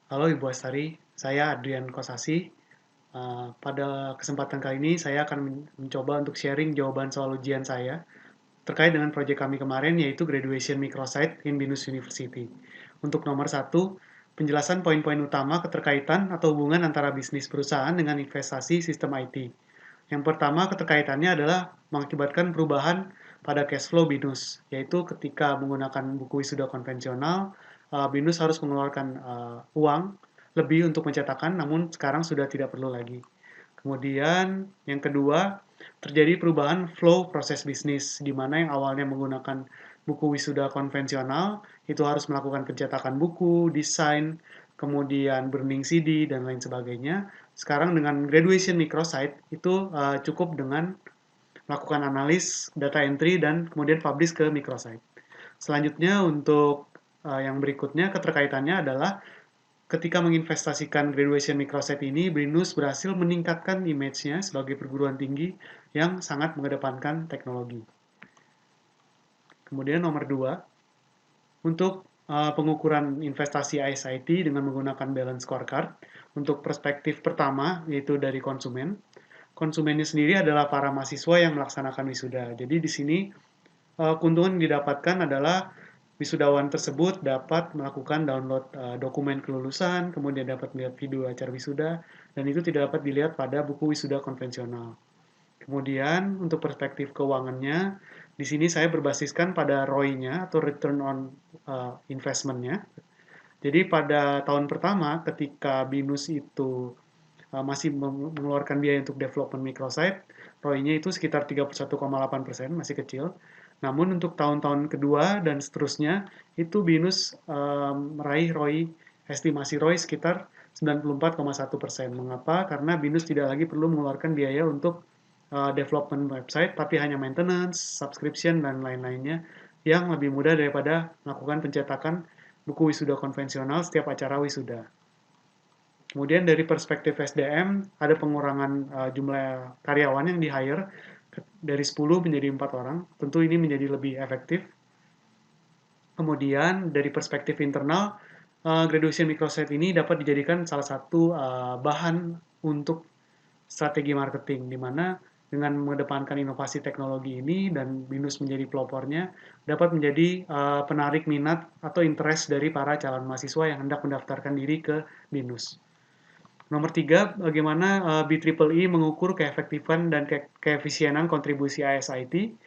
Halo Ibu Astari, saya Adrian Kosasi. Pada kesempatan kali ini saya akan mencoba untuk sharing jawaban soal ujian saya terkait dengan proyek kami kemarin yaitu Graduation Microsite in Binus University. Untuk nomor satu, penjelasan poin-poin utama keterkaitan atau hubungan antara bisnis perusahaan dengan investasi sistem IT. Yang pertama keterkaitannya adalah mengakibatkan perubahan pada cash flow BINUS, yaitu ketika menggunakan buku wisuda konvensional, BINUS harus mengeluarkan uang lebih untuk pencetakan, namun sekarang sudah tidak perlu lagi. Kemudian yang kedua, terjadi perubahan flow proses bisnis, di mana yang awalnya menggunakan buku wisuda konvensional, itu harus melakukan pencetakan buku, desain, kemudian burning CD, dan lain sebagainya. Sekarang dengan graduation microsite, itu cukup dengan melakukan analis, data entry, dan kemudian publish ke microsite. Selanjutnya untuk yang berikutnya keterkaitannya adalah ketika menginvestasikan graduation microsite ini, BRINUS berhasil meningkatkan image-nya sebagai perguruan tinggi yang sangat mengedepankan teknologi. Kemudian nomor 2, untuk pengukuran investasi ISIT dengan menggunakan balance scorecard, untuk perspektif pertama yaitu dari konsumen. Konsumennya sendiri adalah para mahasiswa yang melaksanakan wisuda. Jadi di sini keuntungan yang didapatkan adalah wisudawan tersebut dapat melakukan download dokumen kelulusan, kemudian dapat melihat video acara wisuda, dan itu tidak dapat dilihat pada buku wisuda konvensional. Kemudian untuk perspektif keuangannya, di sini saya berbasiskan pada ROI-nya atau return on investment-nya. Jadi pada tahun pertama ketika BINUS itu masih mengeluarkan biaya untuk development microsite, ROI-nya itu sekitar 31,8%, masih kecil. Namun untuk tahun-tahun kedua dan seterusnya, itu BINUS meraih ROI, estimasi ROI sekitar 94,1%. Mengapa? Karena BINUS tidak lagi perlu mengeluarkan biaya untuk development website, tapi hanya maintenance, subscription, dan lain-lainnya yang lebih mudah daripada melakukan pencetakan buku wisuda konvensional setiap acara wisuda. Kemudian dari perspektif SDM, ada pengurangan jumlah karyawan yang di-hire dari 10 menjadi 4 orang. Tentu ini menjadi lebih efektif. Kemudian dari perspektif internal, graduation microsite ini dapat dijadikan salah satu bahan untuk strategi marketing, di mana dengan mengedepankan inovasi teknologi ini dan BINUS menjadi pelopornya, dapat menjadi penarik minat atau interest dari para calon mahasiswa yang hendak mendaftarkan diri ke BINUS. Nomor 3, bagaimana BEEE mengukur keefektifan dan keefisienan kontribusi ISIT.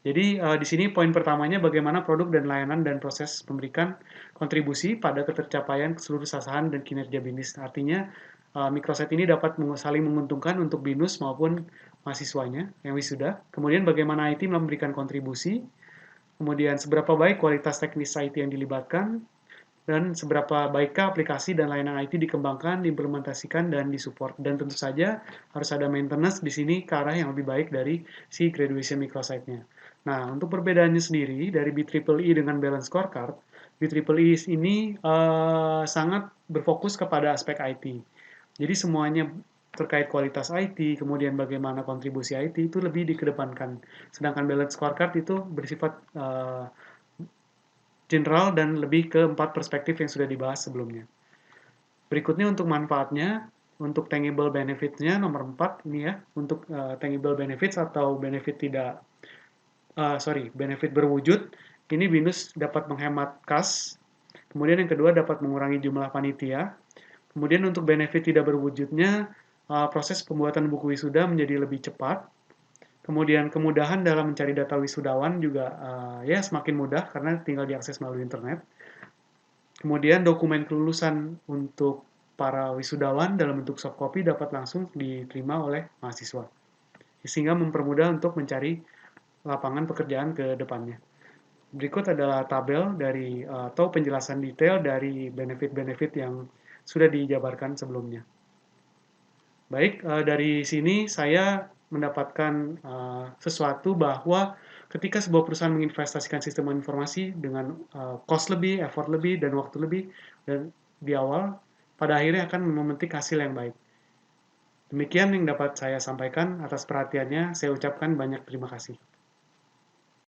Jadi di sini poin pertamanya bagaimana produk dan layanan dan proses memberikan kontribusi pada ketercapaian seluruh sasaran dan kinerja BINUS. Artinya microsite ini dapat saling menguntungkan untuk BINUS maupun mahasiswanya yang wisuda. Kemudian bagaimana IT memberikan kontribusi, kemudian seberapa baik kualitas teknis IT yang dilibatkan, dan seberapa baikkah aplikasi dan layanan IT dikembangkan, diimplementasikan, dan disupport. Dan tentu saja harus ada maintenance di sini ke arah yang lebih baik dari si graduation microsite-nya. Nah, untuk perbedaannya sendiri dari BEEE dengan Balance Scorecard, BEEE ini sangat berfokus kepada aspek IT. Jadi semuanya terkait kualitas IT, kemudian bagaimana kontribusi IT itu lebih dikedepankan. Sedangkan Balance Scorecard itu bersifat general dan lebih ke 4 perspektif yang sudah dibahas sebelumnya. Berikutnya untuk manfaatnya, untuk tangible benefits-nya nomor 4 ini ya, untuk tangible benefits atau benefit tidak benefit berwujud, ini BINUS dapat menghemat kas. Kemudian yang kedua dapat mengurangi jumlah panitia. Kemudian untuk benefit tidak berwujudnya, proses pembuatan buku wisuda menjadi lebih cepat. Kemudian kemudahan dalam mencari data wisudawan juga ya semakin mudah karena tinggal diakses melalui internet. Kemudian dokumen kelulusan untuk para wisudawan dalam bentuk soft copy dapat langsung diterima oleh mahasiswa. Sehingga mempermudah untuk mencari lapangan pekerjaan ke depannya. Berikut adalah tabel dari atau penjelasan detail dari benefit-benefit yang sudah dijabarkan sebelumnya. Baik, dari sini saya mendapatkan sesuatu bahwa ketika sebuah perusahaan menginvestasikan sistem informasi dengan cost lebih, effort lebih, dan waktu lebih dan di awal, pada akhirnya akan memetik hasil yang baik. Demikian yang dapat saya sampaikan. Atas perhatiannya, saya ucapkan banyak terima kasih.